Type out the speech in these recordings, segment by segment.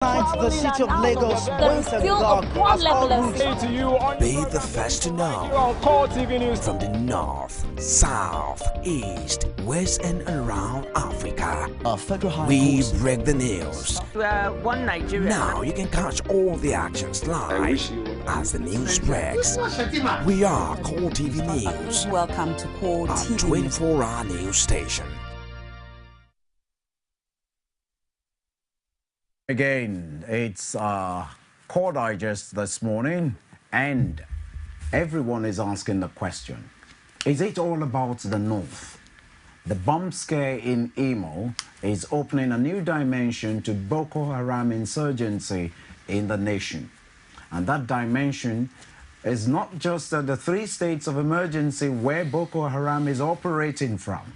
The city of Lagos there is still a poor level of Be the first to know from the north, south, east, west, and around Africa. We break the news. One Nigeria. Now you can catch all the actions live as the news breaks. We are Core TV News. Welcome to Core TV. 24-hour news station. Again, it's Core Digest this morning, and everyone is asking the question, is it all about the North? The bomb scare in Imo is opening a new dimension to Boko Haram insurgency in the nation. And that dimension is not just the 3 states of emergency where Boko Haram is operating from.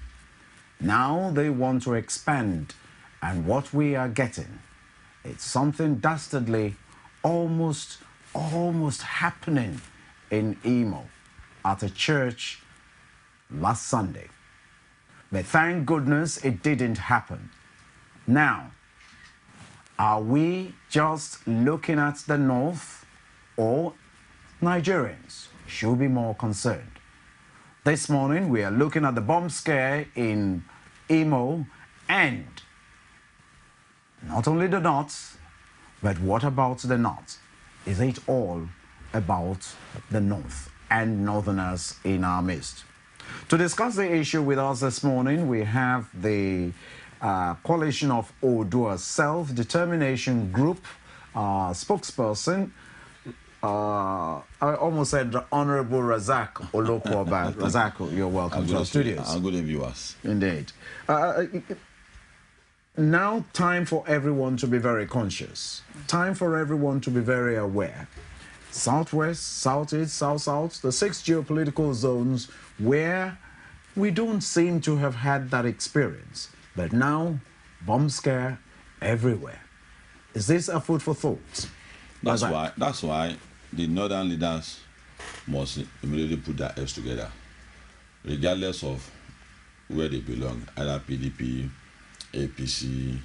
Now they want to expand, and what we are getting, it's something dastardly almost happening in Imo at a church last Sunday. But thank goodness it didn't happen. Now, are we just looking at the North, or Nigerians should be more concerned? This morning we are looking at the bomb scare in Imo, and not only the North, but what about the North? Is it all about the North and Northerners in our midst? To discuss the issue with us this morning, we have the Coalition of Odua Self-Determination Group spokesperson, I almost said Honorable Razak Olokwoba. Razak, you're welcome to our studios. I'm good viewers. Indeed. Now, time for everyone to be very conscious. Time for everyone to be very aware. Southwest, Southeast, South-South, the 6 geopolitical zones where we don't seem to have had that experience. But now, bomb scare everywhere. Is this a food for thought? That's why the northern leaders must immediately put their heads together, regardless of where they belong, either PDP, APC,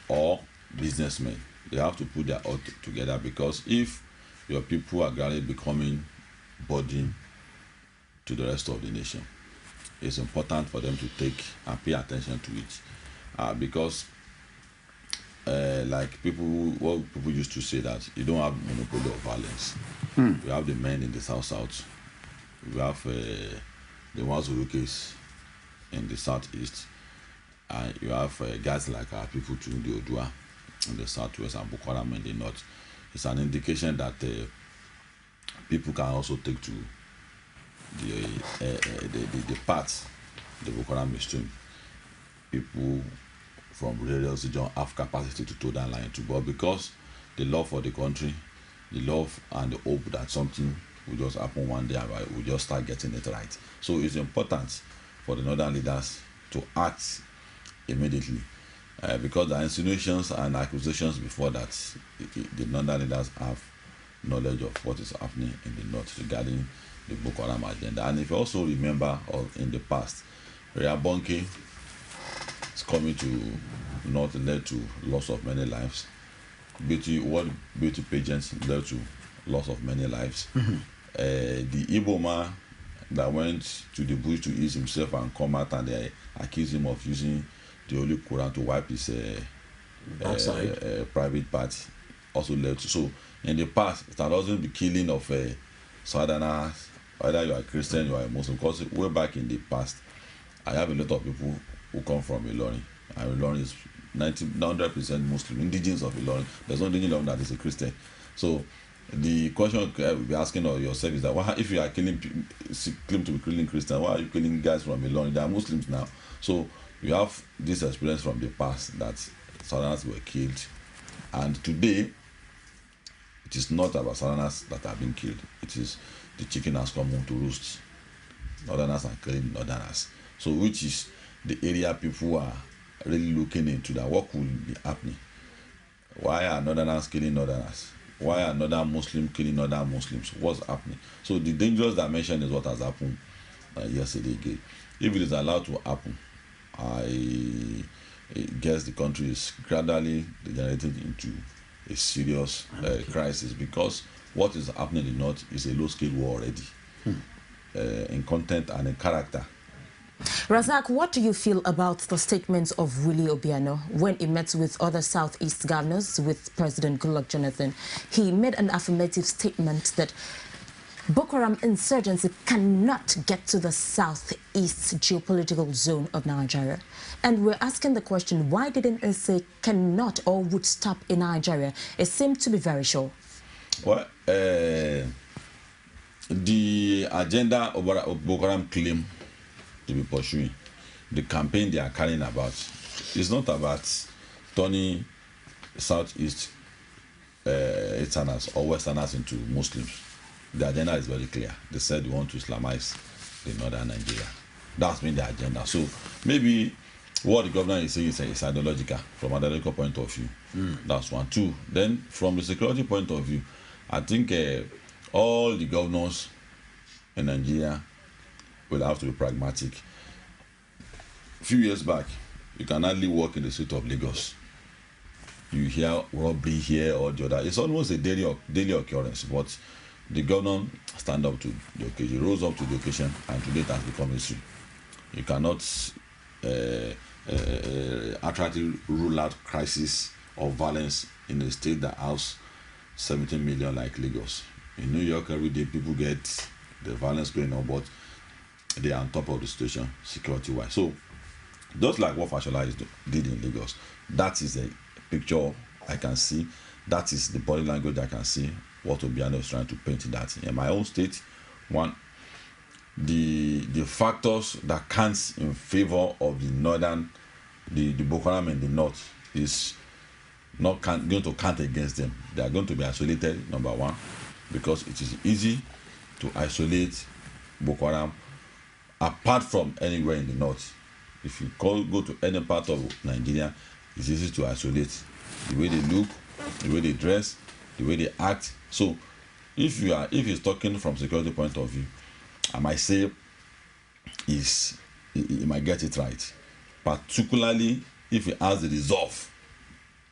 or businessmen. They have to put their heads together, because if your people are gradually becoming burden to the rest of the nation, it's important for them to take and pay attention to it, because like what people used to say, that you don't have monopoly of violence. We have the men in the south, we have the ones who look in the southeast, and you have guys like our people to the Odua in the southwest and Boko Haram in the north. It's an indication that people can also take to the path the Boko Haram is doing. People from various regions have capacity to toe that line too, but because the love for the country, the love and the hope that something will just happen one day, we'll just start getting it right. So it's important for the northern leaders to act immediately, because there are insinuations and accusations before that the northern leaders have knowledge of what is happening in the north regarding the Boko Haram agenda. And if you also remember, in the past, Ria Bonke is coming to north, led to loss of many lives. Beauty pageants led to loss of many lives. The Igbo man that went to the bush to ease himself and come out, and they accused him of using the Holy Quran to wipe his private part, also led to. So in the past, it had also been killing of Southerners, whether you are Christian, you are a Muslim. Because way back in the past, I have a lot of people who come from Ilorin, and Ilorin is 100% Muslim, indigenous of Ilorin. There's no indigenous that is a Christian. So the question you'll be asking of yourself is that, why, if you are claim to be killing Christians, why are you killing guys from Ilorin? They are Muslims now. So you have this experience from the past that Southerners were killed, and today it is not about Southerners that have been killed. It is the chicken has come home to roost. Northerners are killing Northerners. So which is the area people are really looking into, that what could be happening? Why are Northerners killing Northerners? Why are Northern Muslims killing Northern Muslims? What's happening? So the dangerous dimension is what has happened yesterday again. If it is allowed to happen, I guess the country is gradually degenerating into a serious crisis, because what is happening in the north is a low-scale war already, in content and in character. Razak, what do you feel about the statements of Willie Obiano when he met with other Southeast governors with President Goodluck Jonathan? He made an affirmative statement that Boko Haram insurgency cannot get to the southeast geopolitical zone of Nigeria. And we're asking the question, why didn't it say cannot or would stop in Nigeria? It seemed to be very sure. Well, the agenda of Boko Haram claim to be pursuing, the campaign they are carrying about, is not about turning Southeast Easterners or Westerners into Muslims. The agenda is very clear. They said they want to Islamize the northern Nigeria. That's been the agenda. So maybe what the governor is saying is ideological, from an ideological point of view. That's one. Two, then from the security point of view, I think all the governors in Nigeria will have to be pragmatic. A few years back, you can hardly walk in the street of Lagos. You hear robbery here or the other. It's almost a daily occurrence, but the governor stand up to the occasion, rose up to the occasion, and today it has become history. You cannot accurately rule out crisis or violence in a state that has 17 million like Lagos. In New York, every day people get the violence going on, but they are on top of the situation security-wise. So, just like what Fashola did in Lagos, that is a picture I can see. That is the body language I can see what Obiano is trying to paint in that. In my own state, one, the factors that counts in favor of the northern, the Boko Haram in the north is not going to count against them. They are going to be isolated, number one, because it is easy to isolate Boko Haram apart from anywhere in the north. If you go to any part of Nigeria, it's easy to isolate the way they look, the way they dress, the way they act. So if he's talking from security point of view, I might say he might get it right, particularly if he has the resolve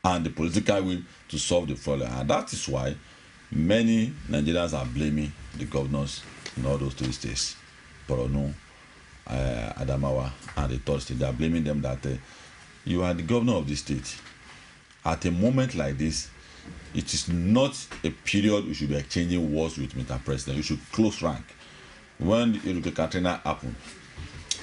and the political will to solve the problem. And that is why many Nigerians are blaming the governors in all those three states, Borno, Adamawa, and the third state. They are blaming them that you are the governor of this state. At a moment like this, it is not a period we should be exchanging words with Mr. President. You should close rank. When Hurricane Katrina happened,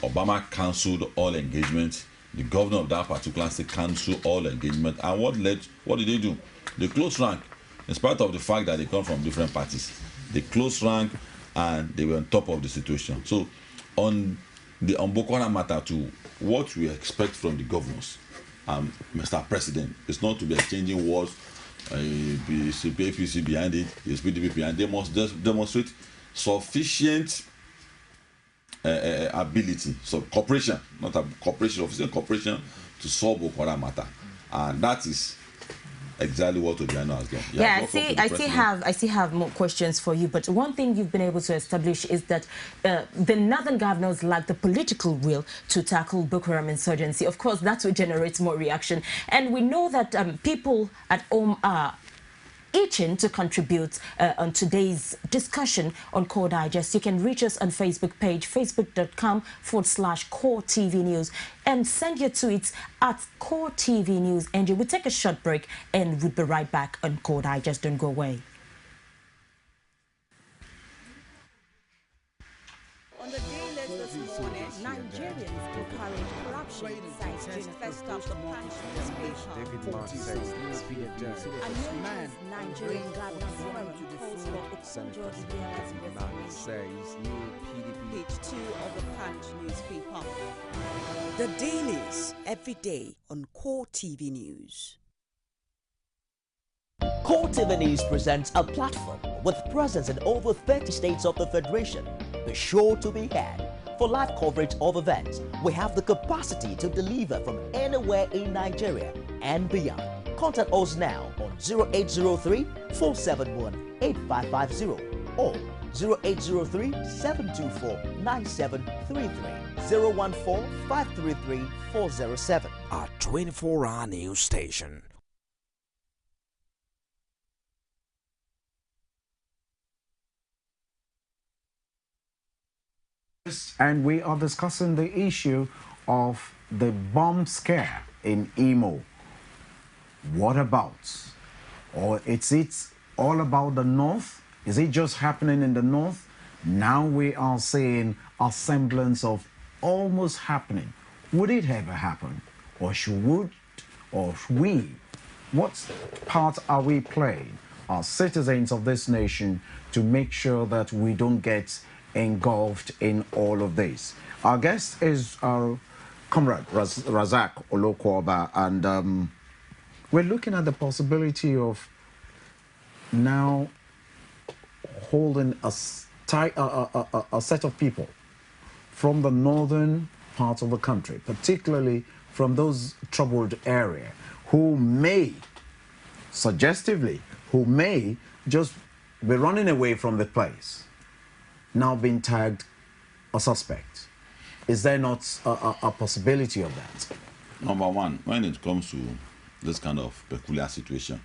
Obama cancelled all engagement. The governor of that particular state cancelled all engagement. And what did they do? They closed rank, in spite of the fact that they come from different parties. They closed rank and they were on top of the situation. So on the Boko Haram matter too, what we expect from the governors, Mr. President, is not to be exchanging words. APC behind it, PDP behind. They must demonstrate sufficient ability, so cooperation, not a cooperation, sufficient cooperation to solve Boko Haram matter, and that is exactly what Obiano has done. Yeah, I still have more questions for you, but one thing you've been able to establish is that the northern governors lack the political will to tackle Boko Haram insurgency. Of course, that will generate more reaction, and we know that people at home are itching to contribute on today's discussion on Core Digest. You can reach us on Facebook page, facebook.com/Core TV News, and send your tweets at Core TV News. And we'll take a short break and we'll be right back on Core Digest. Don't go away. On the day list this morning, Nigerians encourage corruption sites during first up the punch newspaper. A new Nigerian Governors Forum calls for Okonjo Iweala's resignation. Page 2 of the Punch newspaper. The dailies every day on Core TV News. Core TV News presents a platform with presence in over 30 states of the Federation. Be sure to be had. For live coverage of events, we have the capacity to deliver from anywhere in Nigeria and beyond. Contact us now on 0803-471-8550 or 0803-724-9733, 014-533-407. A 24-hour news station. And we are discussing the issue of the bomb scare in Imo. What about? Or is it all about the north? Is it just happening in the north? Now we are seeing a semblance of almost happening. Would it ever happen? Or we? What part are we playing as citizens of this nation to make sure that we don't get engulfed in all of this? Our guest is our comrade Razak Olokwoba, and we're looking at the possibility of now holding a set of people from the northern parts of the country, particularly from those troubled areas, who may, suggestively, who may just be running away from the place, now being tagged a suspect. Is there not a possibility of that? Number one, when it comes to this kind of peculiar situation,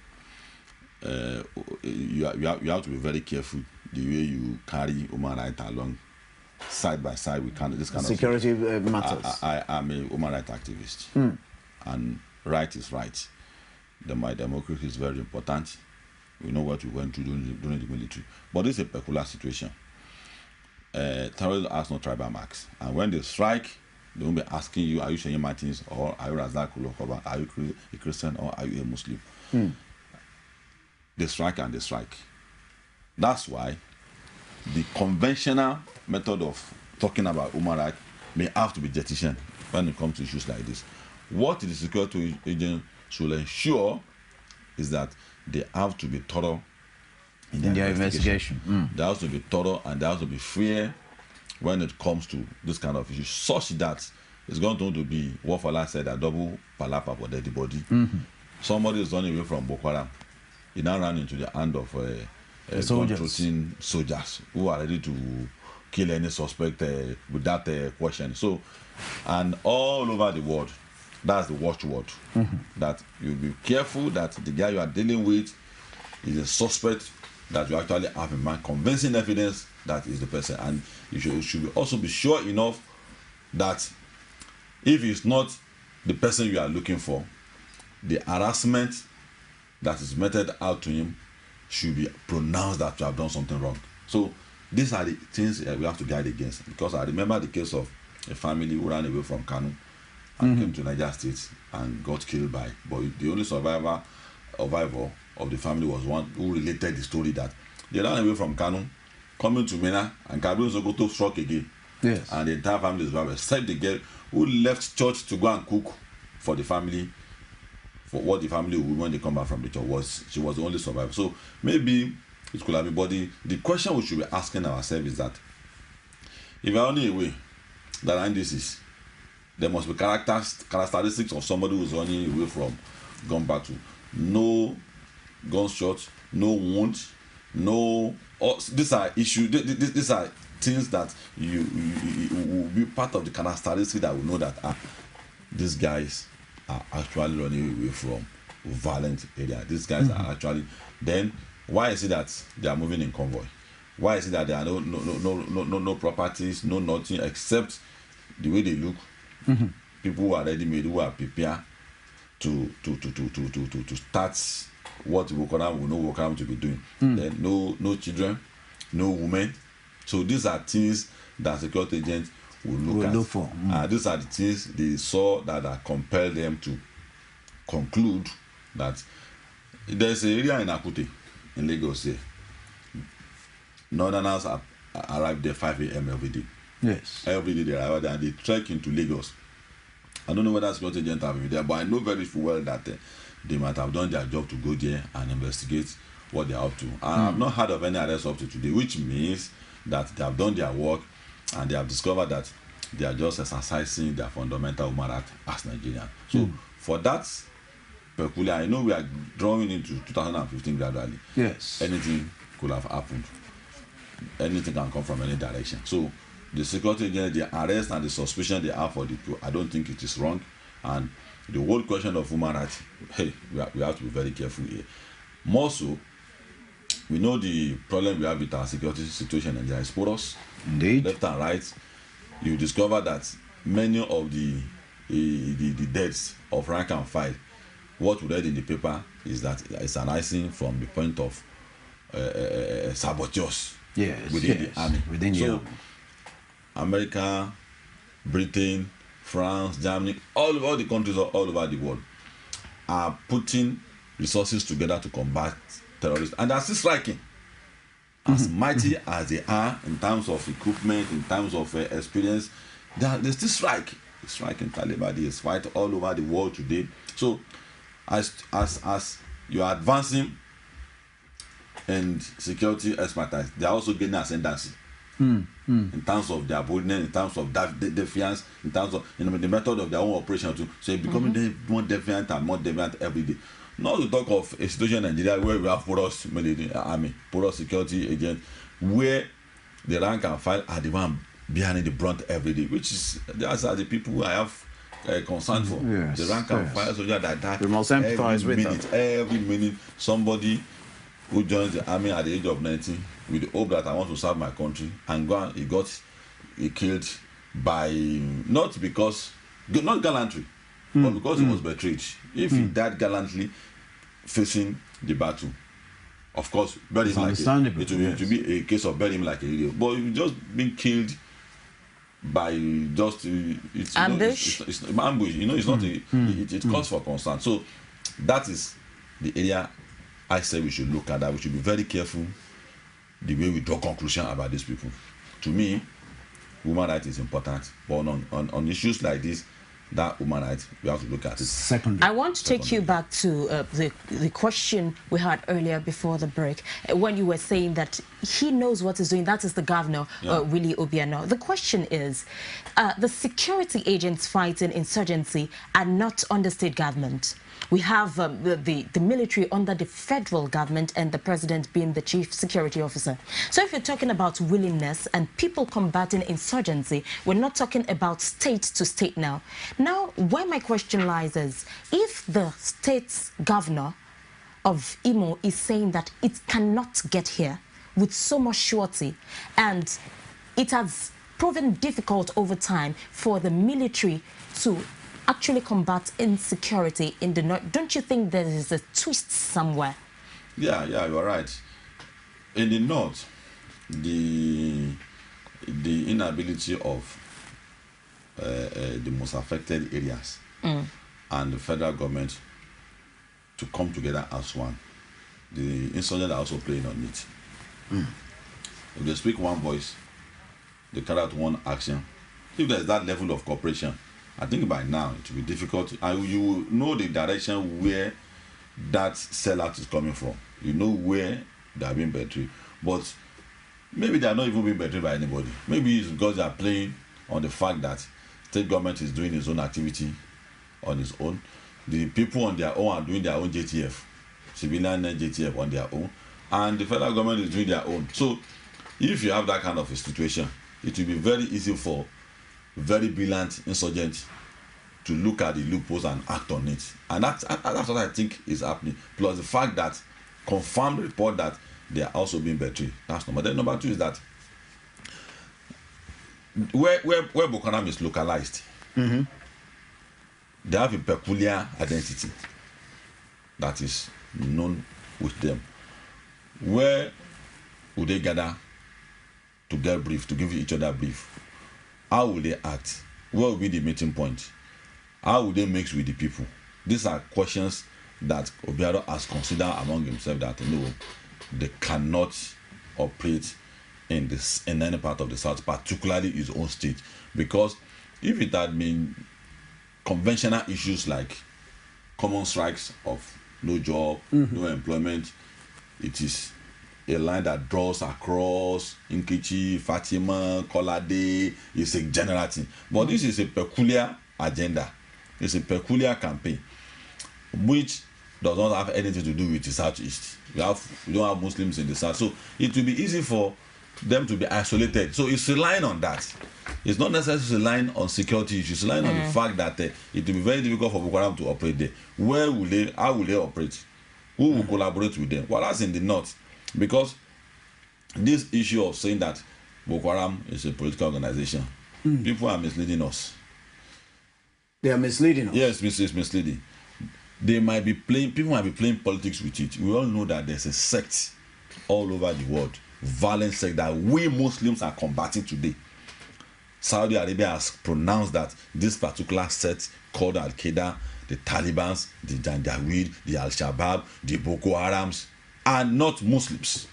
you have to be very careful the way you carry human rights along side by side with this kind security of security matters. I am a human rights activist, and right is right. My democracy is very important. We know what we went through during the military, but this is a peculiar situation. Terrorism has no tribal marks, and when they strike, they won't be asking you, are you Seyi Martins, or are you Razak Olokwoba, are you a Christian, or are you a Muslim? They strike and they strike. That's why the conventional method of talking about human rights may have to be jettisoned when it comes to issues like this. What the security agents should ensure is that they have to be thorough in their investigation. They have to be thorough, and they have to be fair when it comes to this kind of issues, such that it's going to be what Fala said, a double palapa for dead body. Somebody is running away from Boko Haram. He now ran into the hand of soldiers who are ready to kill any suspect without question. So, and all over the world, that's the watchword. That you be careful that the guy you are dealing with is a suspect that you actually have in mind, convincing evidence that is the person. And you should also be sure enough that if it's not the person you are looking for, the harassment that is meted out to him should be pronounced that you have done something wrong. So these are the things we have to guard against. Because I remember the case of a family who ran away from Kanu and came to Niger State and got killed by. But the only survivor of the family was one who related the story that they ran away from Kanu, coming to Mena, and Kabul Sokoto struck again. Yes. And the entire family is survived, except the girl who left church to go and cook for the family. For what the family would when they come back from the church she was the only survivor. So maybe it could have been, but the question we should be asking ourselves is that if you're only away that and this is, there must be characteristics of somebody who's running away from gun battle. No gunshot, no wound, no. These are issues. These are things that you will be part of the characteristics that will know that these guys are actually running away from violent area. These guys are actually. Then why is it that they are moving in convoy? Why is it that there are no properties, no nothing except the way they look? People who are ready made, who are prepared to start what Boko Haram will know Boko Haram to be doing. Then no children, no women. So these are things that security agents will look for. These are the things they saw that compelled them to conclude that there's an area in Akute, in Lagos here. Northerners arrived there 5 a.m. every day. Yes. Every day they arrive there and they trek into Lagos. I don't know whether security agents have been there, but I know very well that they might have done their job to go there and investigate what they're up to. I have not heard of any arrest up to today, which means that they have done their work and they have discovered that they are just exercising their fundamental human rights as Nigerians. So for that peculiar, I know we are drawing into 2015 gradually. Yes. Anything could have happened. Anything can come from any direction. So the security agents, the arrest and the suspicion they have for the people, I don't think it is wrong. And the whole question of human rights, hey, we have to be very careful here. More so, we know the problem we have with our security situation, and there is porous, indeed, left and right. you discover that many of the deaths of rank and file, what we read in the paper is that it's arising from the point of saboteurs within the army. So, America, Britain, France, Germany, all the countries all over the world are putting resources together to combat terrorists, and they're still striking. As mighty as they are in terms of equipment, in terms of experience, they still strike. They strike in Taliban, they fight all over the world today. So, as you are advancing in security expertise, they are also gaining ascendancy in terms of their boldness, in terms of defiance, in terms of the method of their own operation too. So, becoming more defiant and more defiant every day. Not to talk of a situation in Nigeria where we have porous military army, porous security agents, where the rank and file are the one behind the brunt every day, which is those are the people I have concern for. Yes, the rank and file soldier that die. We must empathize with them. Every minute, somebody who joins the army at the age of 19 with the hope that I want to serve my country, and he got killed by not gallantry, but because he was betrayed. If he died gallantly facing the battle, of course, bury him like it will be a case of bury him like a hero. But you just being killed by just ambush. It's ambush. It's not. It calls for concern. So that is the area I say we should look at. That we should be very careful the way we draw conclusion about these people. To me, human rights is important, but on issues like this, that human rights, we have to look at it. I want to take you back to the question we had earlier before the break, when you were saying that he knows what he's doing. That is the governor, Willie Obiano. The question is, the security agents fighting insurgency are not under state government. We have the military under the federal government and the president being the chief security officer. So if you're talking about willingness and people combating insurgency, we're not talking about state to state now. Now, where my question lies is, if the state's governor of Imo is saying that it cannot get here with so much surety, and it has proven difficult over time for the military to actually combat insecurity in the north, don't you think there is a twist somewhere? Yeah, you're right. In the north, the inability of the most affected areas and the federal government to come together as one, the insurgents are also playing on it. If they speak one voice, they carry out one action. If there's that level of cooperation, I think by now it will be difficult. And you will know the direction where that sellout is coming from. You know where they are being betrayed. But maybe they are not even being betrayed by anybody. Maybe it's because they are playing on the fact that state government is doing its own activity on its own. The people on their own are doing their own JTF, civilian JTF on their own. And the federal government is doing their own. So if you have that kind of a situation, it will be very easy for very brilliant insurgents to look at the loopholes and act on it. And that's what I think is happening. Plus the fact that confirmed report that they are also being betrayed. That's number. Then number two is that where Boko Haram is localized, they have a peculiar identity that is known with them. Where would they gather to get brief, to give each other brief? How will they act? What will be the meeting point? How will they mix with the people? These are questions that Obiano has considered among himself that no, they cannot operate in any part of the South, particularly his own state. Because if it had been conventional issues like common strikes of no job, no employment, it is a line that draws across Nkechi, Fatima, Kolade. It's a general thing. But this is a peculiar agenda. It's a peculiar campaign, which does not have anything to do with the Southeast. We don't have Muslims in the South. So it will be easy for them to be isolated. So it's relying on that. It's not necessarily relying on security issues. It's relying on the fact that it will be very difficult for Boko Haram to operate there. How will they operate? Who will collaborate with them? Well, that's in the north. Because this issue of saying that Boko Haram is a political organization People are misleading us. They are misleading us? Yes, it's misleading. People might be playing politics with it. We all know that there's a sect all over the world, violent sect that we Muslims are combating today. Saudi Arabia has pronounced that this particular sect called Al-Qaeda, the Taliban, the Janjaweed, the Al-Shabaab, the Boko Harams are not Muslims.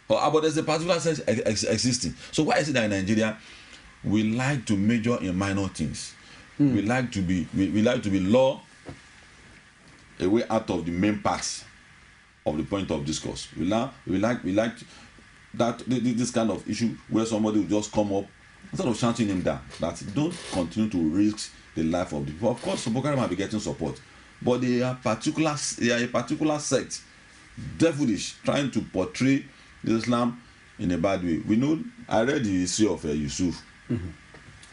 But there's a particular sect existing. So why is it that in Nigeria we like to major in minor things? We like to be law away out of the main parts of the point of discourse. We like that this kind of issue where somebody will just come up instead of shouting him down, that don't continue to risk the life of the people. Of course, Boko Haram might be getting support, but they are a particular sect, devilish, trying to portray Islam in a bad way. We know, I read the history of Yusuf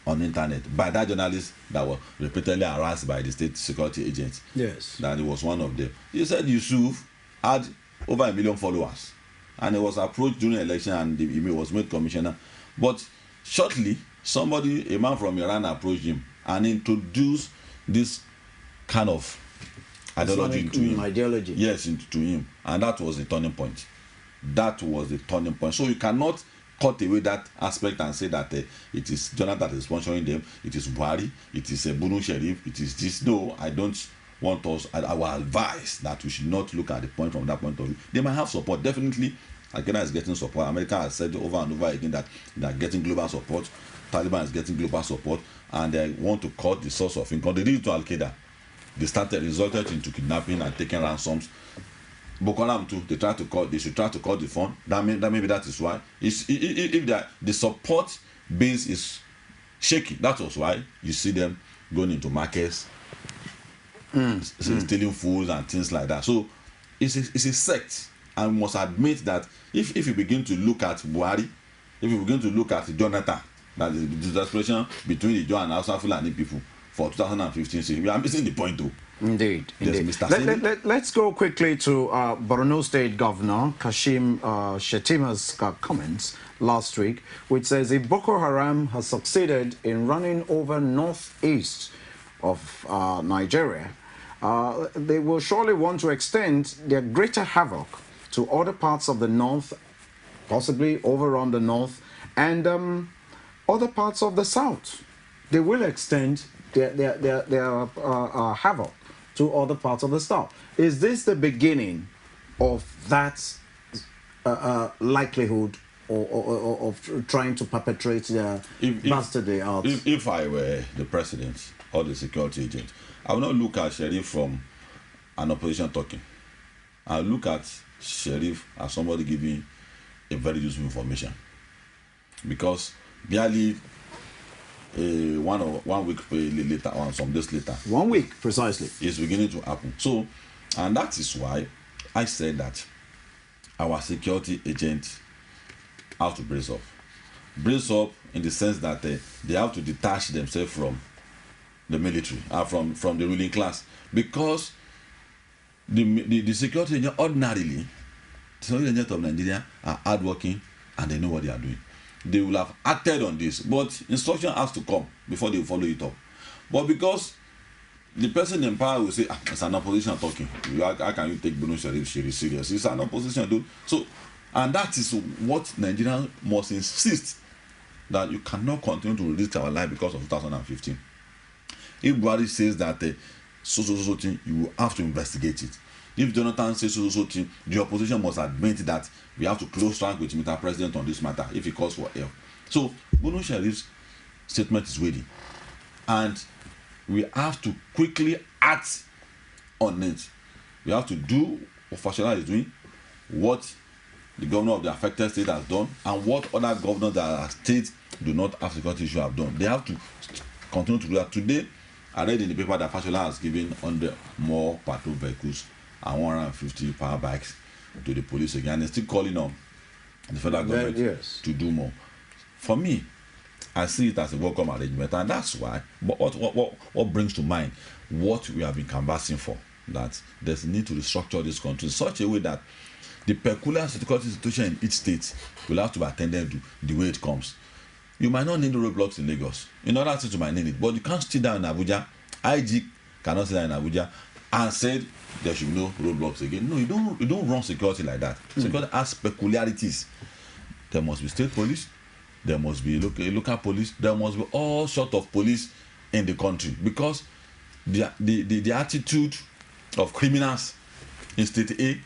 on the internet by that journalist that was repeatedly harassed by the state security agents. Yes. That he was one of them. He said Yusuf had over 1 million followers, and he was approached during the election, and he was made commissioner. But shortly, a man from Iran, approached him and introduced this kind of ideology into him. Ideology. Yes, to him, and that was the turning point. That was the turning point. So you cannot cut away that aspect and say that it is Jonathan that is sponsoring them, it is Buhari, it is Bunu Sheriff, it is this. No, I don't want us. I will advise that we should not look at the point from that point of view. They might have support. Definitely, Al-Qaeda is getting support. America has said over and over again that they are getting global support. Taliban is getting global support, and they want to cut the source of income. They did it to Al-Qaeda. They resulted into kidnapping and taking ransoms. Boko Haram too, they should try to cut the fund. Maybe that is why. If the support base is shaky, that was why you see them going into markets, stealing foods and things like that. So it's a sect, and we must admit that if you begin to look at Buhari, if you begin to look at Jonathan, that is the desperation between the Ijaw and Hausa Fulani people for 2015, we are missing the point though. Indeed. Yes, Let's go quickly to Borno State Governor Kashim Shettima's comments last week, which says if Boko Haram has succeeded in running over northeast of Nigeria, they will surely want to extend their greater havoc to other parts of the north, possibly overrun the north, and other parts of the south. They will extend their havoc to other parts of the south. Is this the beginning of that likelihood of trying to perpetrate their masterday out? If I were the president or the security agent, I would not look at Sheriff from an opposition talking. I look at Sheriff as somebody giving a very useful information, because barely 1 week later, or some days later, 1 week precisely, is beginning to happen. So, and that is why I said that our security agents have to brace up in the sense that they have to detach themselves from the military, from the ruling class, because the security agents ordinarily, the security agents of Nigeria are hardworking and they know what they are doing. They will have acted on this, but instruction has to come before they follow it up. But because the person in power will say, it's an opposition talking, how can you take Bunu Sheriff serious? It's an opposition, dude. So, and that is what Nigerians must insist, that you cannot continue to risk our life because of 2015. If Buhari says that so thing, you will have to investigate it. If Jonathan says so thing, the opposition must admit that we have to close rank with Mr. President on this matter if he calls for help. So Bunu Sheriff's statement is waiting, and we have to quickly act on it. We have to do what Fashola is doing, what the governor of the affected state has done, and what other governors that are states do not have security issue have done. They have to continue to do that. Today, I read in the paper that Fashola has given 100 more patrol vehicles and 150 power bikes to the police again. And they're still calling on the federal government to do more. For me, I see it as a welcome arrangement, and that's why. But what brings to mind what we have been canvassing for, that there's a need to restructure this country in such a way that the peculiar security situation in each state will have to be attended to the way it comes. You might not need roadblocks in Lagos. In other cities, you might need it. But you can't sit down in Abuja. IG cannot sit down in Abuja and say there should be no roadblocks again. No, you don't run security like that. Security has peculiarities. There must be state police. There must be local police. There must be all sorts of police in the country, because the attitude of criminals in state A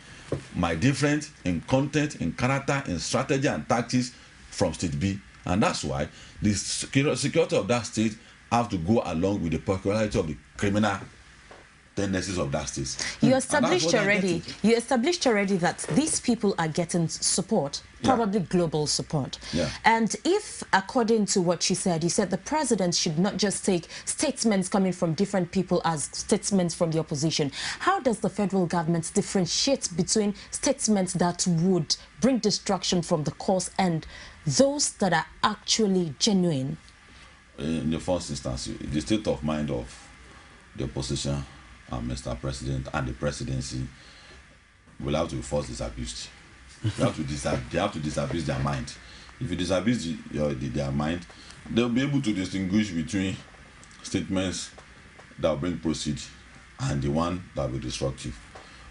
might different in content, in character, in strategy and tactics from state B, and that's why the security of that state have to go along with the peculiarity of the criminal tendencies of that state. You established already that these people are getting support, probably global support. Yeah. And if, according to what you said the president should not just take statements coming from different people as statements from the opposition, how does the federal government differentiate between statements that would bring destruction from the cause and those that are actually genuine? In the first instance, the state of mind of the opposition and Mr. President and the presidency will have to be first disabused. They have to disabuse their mind. If you disabuse their mind, they'll be able to distinguish between statements that will bring proceed and the one that will be destructive.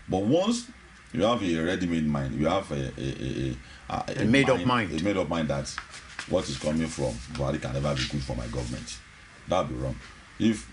But once you have a ready-made mind, you have a made-up mind that what is coming from Buhari can never be good for my government, that will be wrong. If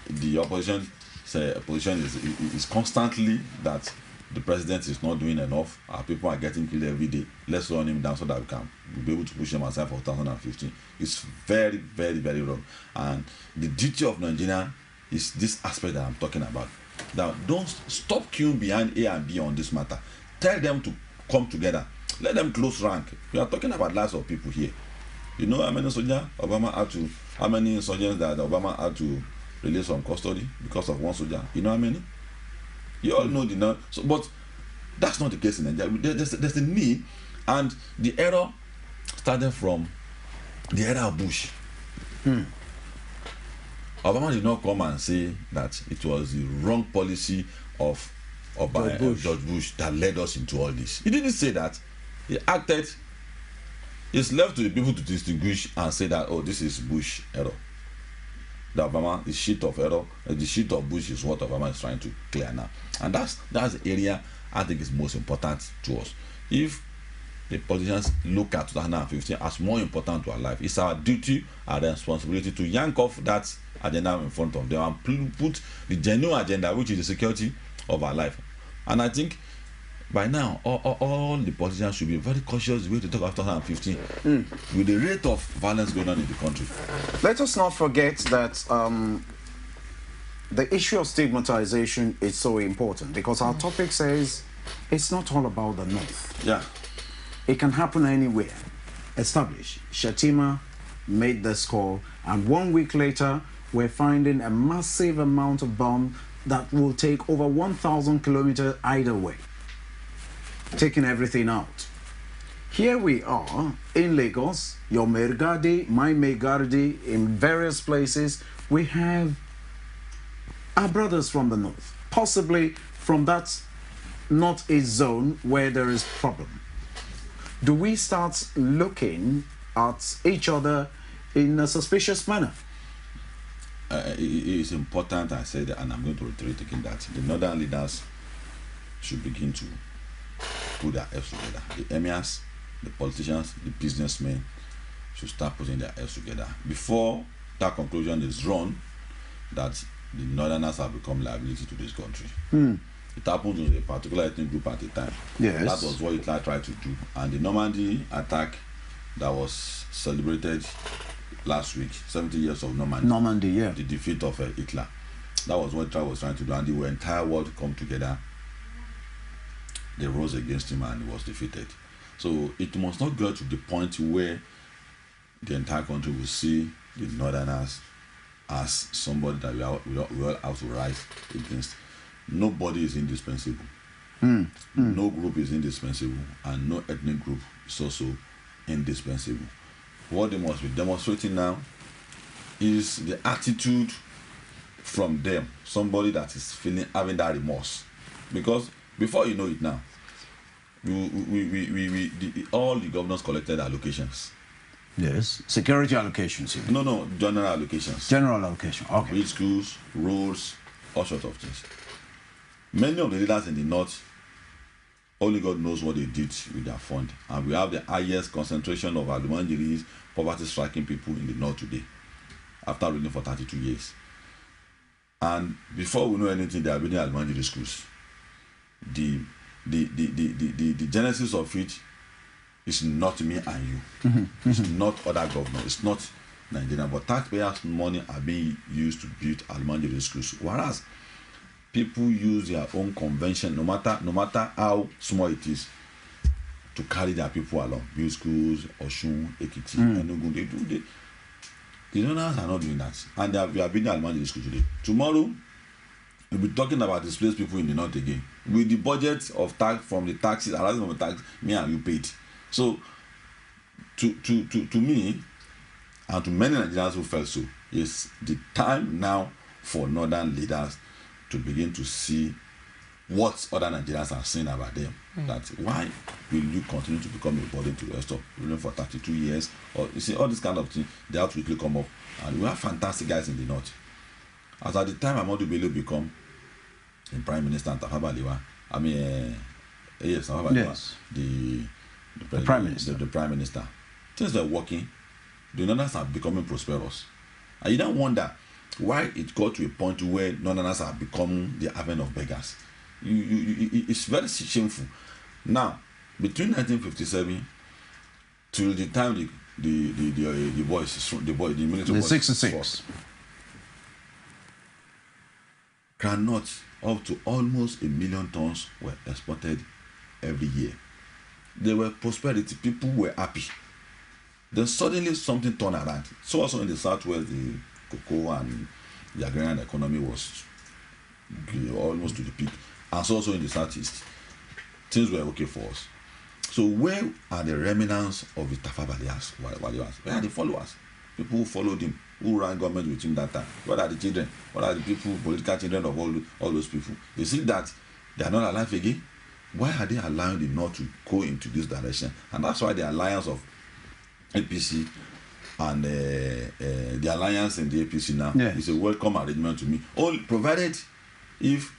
the opposition is constantly that the president is not doing enough, our people are getting killed every day, let's run him down so that we can be able to push him aside for 2015. It's very, very, very wrong. And the duty of Nigeria is this aspect that I'm talking about. Now, don't stop queuing behind A and B on this matter. Tell them to come together. Let them close rank. We are talking about lives of people here. You know how many soldiers how many insurgents that Obama had to release from custody because of one soldier? You know how many? You all know the number. So, but that's not the case in Nigeria. There's a need, and the error started from the era of Bush. Obama did not come and say that it was the wrong policy of George Bush that led us into all this. He didn't say that. He acted. It's left to the people to distinguish and say that, oh, this is Bush error. The sheet of error, the sheet of Bush is what Obama is trying to clear now. And that's the area I think is most important to us. If the politicians look at 2015 as more important to our life, it's our duty, our responsibility to yank off that agenda in front of them and put the genuine agenda, which is the security of our life. And I think by now, all the politicians should be very cautious the way to talk about 2015 with the rate of violence going on in the country. Let us not forget that the issue of stigmatization is so important, because our topic says it's not all about the North. Yeah. It can happen anywhere. Establish. Shettima made this call, and 1 week later, we're finding a massive amount of bomb that will take over 1,000 kilometers either way, taking everything out. Here we are in Lagos, your Megadi, my Megadi, in various places. We have our brothers from the north, possibly from that northeast zone where there is problem. Do we start looking at each other in a suspicious manner? It is important, I said, and I'm going to reiterate again, that the northern leaders should begin to put their heads together. The emirs, the politicians, the businessmen should start putting their heads together before that conclusion is drawn that the northerners have become liability to this country. It happened to a particular ethnic group at the time. Yes. That was what Hitler tried to do. And the Normandy attack that was celebrated last week, 70 years of Normandy, yeah. The defeat of Hitler. That was what Hitler was trying to do, and the entire world come together. They rose against him and he was defeated. So it must not go to the point where the entire country will see the northerners as somebody that we all have to rise against. Nobody is indispensable. No group is indispensable, and no ethnic group is also indispensable. What they must be demonstrating now is the attitude from them, somebody that is having that remorse. Because before you know it now, all the governors collected allocations. Yes. Security allocations. No, general allocations. General allocation. Okay. Bridge schools, roads, all sorts of things. Many of the leaders in the north, only God knows what they did with their fund. And we have the highest concentration of Almanjiris, poverty-striking people in the north today, after ruling for 32 years. And before we know anything, they are building Almanjiri schools. The genesis of it is not me and you. It's not other government. It's not Nigeria. But taxpayers' money are being used to build Almanjiri schools. Whereas people use their own convention, no matter how small it is, to carry their people along. Build schools, Osun, Ekiti, Enugu. They do. The donors are not doing that. And we are building Almanjiri school today. Tomorrow, we'll be talking about displaced people in the north again. With the budget of tax from the taxes, arising from the tax, me and you paid. So, to me, and to many Nigerians who felt so, it's the time now for northern leaders to begin to see what other Nigerians are saying about them. That why will you continue to become a burden to the rest of ruling for 32 years? Or you see, all this kind of thing, they have to quickly come up. And we have fantastic guys in the north. As at the time Ahmadu Bello become the Prime Minister and Tafawa Balewa, Tafawa Balewa, the Prime Minister. The Prime Minister. Things are working. The Northerners are becoming prosperous. And you don't wonder why it got to a point where Northerners are becoming the haven of beggars. It's very shameful. Now, between 1957 till the time the military the 66 groundnuts up to almost 1 million tons were exported every year. There were prosperity. People were happy. Then suddenly something turned around. So also in the southwest, the cocoa and the agrarian economy was almost to the peak. And so also in the southeast, things were okay for us. So where are the remnants of the Tafawa Balewa? Where are the followers? People who followed him, who ran government with him that time. What are the children? What are the people, political children of all those people? You see that they are not alive again? Why are they allowing the North to go into this direction? And that's why the alliance of APC and the alliance in the APC now is a welcome arrangement to me. All provided if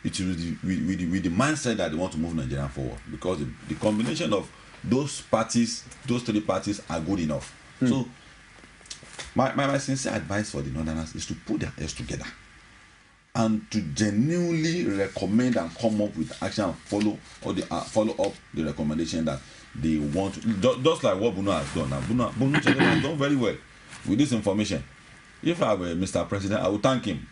it is with the mindset that they want to move Nigeria forward, because the combination of those parties, those three parties, are good enough. So my sincere advice for the Northerners is to put their heads together and to genuinely recommend and come up with action and follow up the recommendation that they want to, just like what Bunu has done. Now Bunu has done very well with this information. If I were Mr. President, I would thank him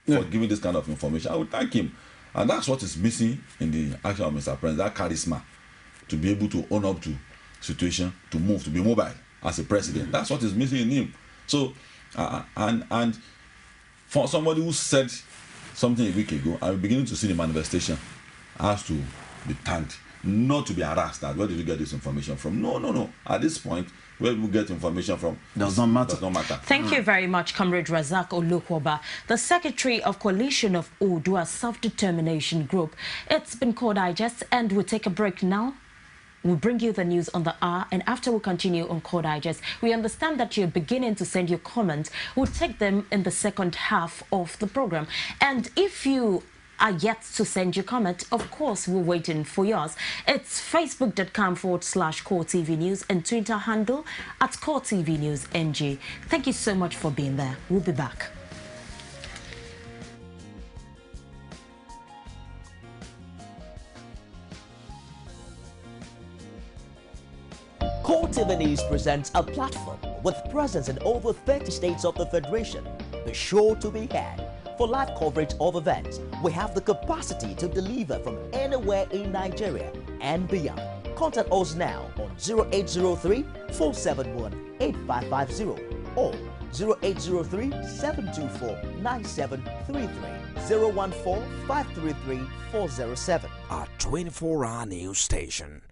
for giving this kind of information. I would thank him. And that's what is missing in the action of Mr. President, that charisma to be able to own up to situation, to move, to be mobile as a president. That's what is missing in him. So, and for somebody who said something a week ago, I'm beginning to see the manifestation, has to be thanked, not to be harassed. That where did you get this information from? No. At this point, where we get information from does not matter. Thank you very much, Comrade Razak Olukwoba, the Secretary of Coalition of Oodua Self-Determination Group. It's been Core Digest, and we'll take a break now. We'll bring you the news on the hour, and after we continue on Core Digest, we understand that you're beginning to send your comments. We'll take them in the second half of the program. And if you are yet to send your comment, of course, we're waiting for yours. It's facebook.com/Core TV News and Twitter handle @Core TV News NG. Thank you so much for being there. We'll be back. Core TV News presents a platform with presence in over 30 states of the Federation. Be sure to be heard. For live coverage of events, we have the capacity to deliver from anywhere in Nigeria and beyond. Contact us now on 0803-471-8550 or 0803-724-9733, 014-533-407. Our 24-hour news station.